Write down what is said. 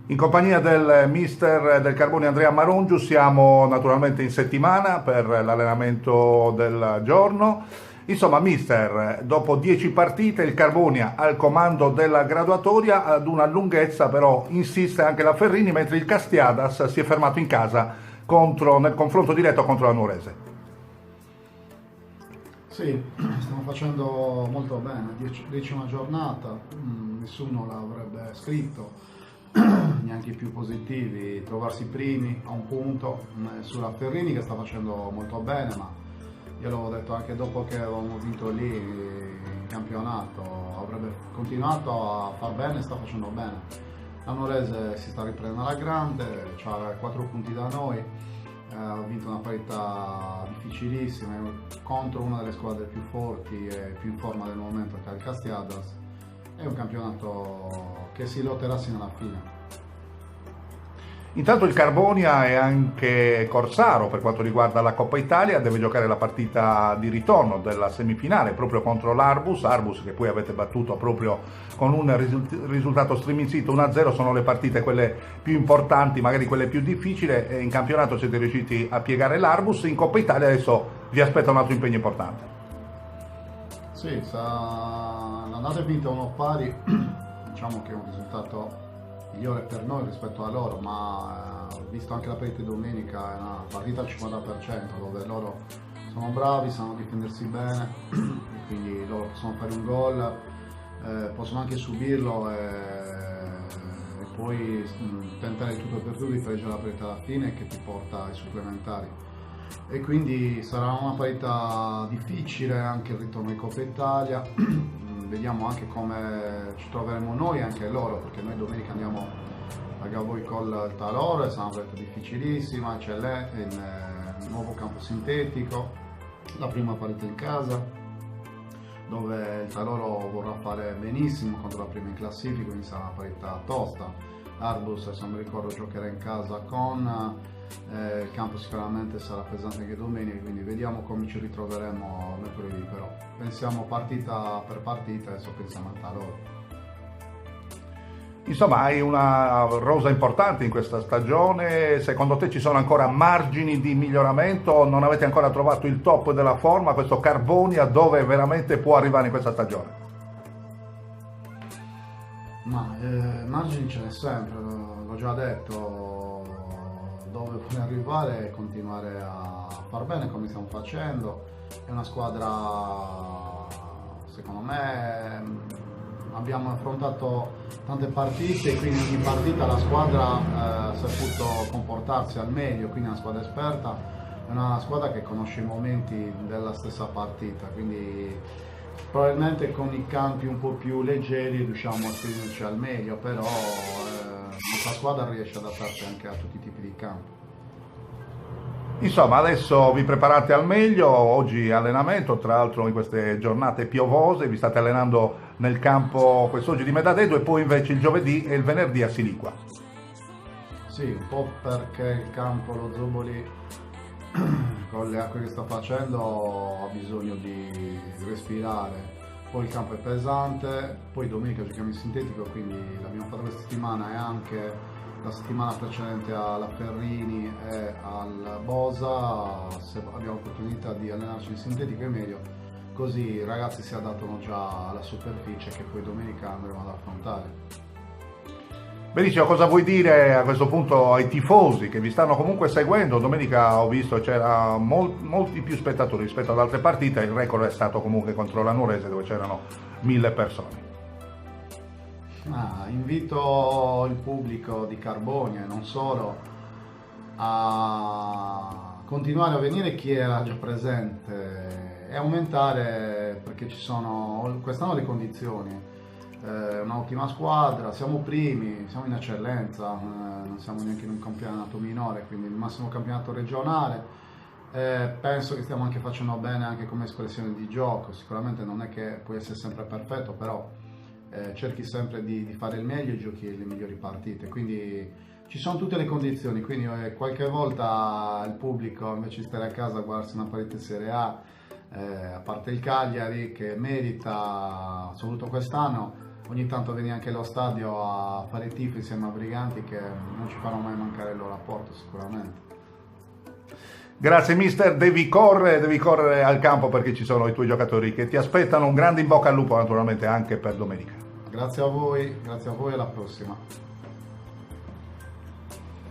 In compagnia del mister del Carboni Andrea Marongiu siamo naturalmente in settimana per l'allenamento del giorno. Insomma, mister, dopo 10 partite il Carbonia al comando della graduatoria, ad una lunghezza però insiste anche la Ferrini, mentre il Castiadas si è fermato in casa nel confronto diretto contro la Nuorese. Sì, stiamo facendo molto bene, 10ª giornata, nessuno l'avrebbe scritto, neanche i più positivi, trovarsi primi a un punto sulla Ferrini che sta facendo molto bene, ma io l'avevo detto anche dopo che avevamo vinto lì il campionato, avrebbe continuato a far bene, sta facendo bene. La Nuorese si sta riprendendo alla grande, ha 4 punti da noi, ha vinto una parità difficilissima contro una delle squadre più forti e più in forma del momento, che è il Castiadas. È un campionato che si lotterà sino alla fine. Intanto il Carbonia è anche corsaro per quanto riguarda la Coppa Italia, deve giocare la partita di ritorno della semifinale proprio contro l'Arbus che poi avete battuto proprio con un risultato striminzito 1-0. Sono le partite quelle più importanti, magari quelle più difficili, e in campionato siete riusciti a piegare l'Arbus. In Coppa Italia adesso vi aspetta un altro impegno importante. Sì, l'andata è vinta uno pari, diciamo che è un risultato migliore per noi rispetto a loro, ma visto anche la partita di domenica è una partita al 50%, dove loro sono bravi, sanno difendersi bene, quindi loro possono fare un gol, possono anche subirlo e poi tentare il tutto per tutti di reggere la partita alla fine che ti porta ai supplementari. E quindi sarà una partita difficile anche il ritorno in Coppa Italia. Vediamo anche come ci troveremo noi e anche loro, perché noi domenica andiamo a Gavoi col Taloro e sarà una partita difficilissima, c'è il nuovo campo sintetico, la prima partita in casa, dove il Taloro vorrà fare benissimo contro la prima in classifica, quindi sarà una partita tosta. Arbus, se non mi ricordo, giocherà in casa con il campo sicuramente sarà pesante anche domenica, quindi vediamo come ci ritroveremo mercoledì, però pensiamo partita per partita, adesso pensiamo al Taloro. Insomma, hai una rosa importante in questa stagione. Secondo te ci sono ancora margini di miglioramento? Non avete ancora trovato il top della forma, questo Carbonia dove veramente può arrivare in questa stagione? Ma margini ce n'è sempre, l'ho già detto, dove vuole arrivare e continuare a far bene come stiamo facendo. È una squadra, secondo me, abbiamo affrontato tante partite, quindi ogni partita la squadra ha saputo comportarsi al meglio, quindi è una squadra esperta, è una squadra che conosce i momenti della stessa partita, quindi probabilmente con i campi un po' più leggeri riusciamo a esprimerci al meglio, però questa squadra riesce ad adattarsi anche a tutti i tipi di campo. Insomma, adesso vi preparate al meglio, oggi allenamento, tra l'altro in queste giornate piovose, vi state allenando nel campo quest'oggi di Medadedo e poi invece il giovedì e il venerdì a Siliqua. Sì, un po' perché il campo, lo Zoboli, con le acque che sta facendo ha bisogno di respirare, poi il campo è pesante, poi domenica giochiamo in sintetico, quindi l'abbiamo fatto questa settimana e anche la settimana precedente alla Ferrini e al Bosa. Se abbiamo l'opportunità di allenarci in sintetico è meglio, così i ragazzi si adattano già alla superficie che poi domenica andremo ad affrontare. Benissimo, cosa vuoi dire a questo punto ai tifosi che vi stanno comunque seguendo? Domenica ho visto c'era molti più spettatori rispetto ad altre partite, il record è stato comunque contro la Nuorese dove c'erano 1000 persone. Invito il pubblico di Carbonia e non solo a continuare a venire, chi era già presente, e aumentare, perché quest'anno le condizioni. Un'ottima squadra, siamo primi, siamo in eccellenza, non siamo neanche in un campionato minore, quindi il massimo campionato regionale. Penso che stiamo anche facendo bene anche come espressione di gioco, sicuramente non è che puoi essere sempre perfetto, però cerchi sempre di fare il meglio e giochi le migliori partite, quindi ci sono tutte le condizioni, quindi qualche volta il pubblico invece di stare a casa a guardarsi una partita in Serie A parte il Cagliari che merita, soprattutto quest'anno, ogni tanto venire anche allo stadio a fare il tifo insieme a Briganti, che non ci faranno mai mancare il loro apporto sicuramente. Grazie mister, devi correre al campo perché ci sono i tuoi giocatori che ti aspettano. Un grande in bocca al lupo naturalmente anche per domenica. Grazie a voi, alla prossima.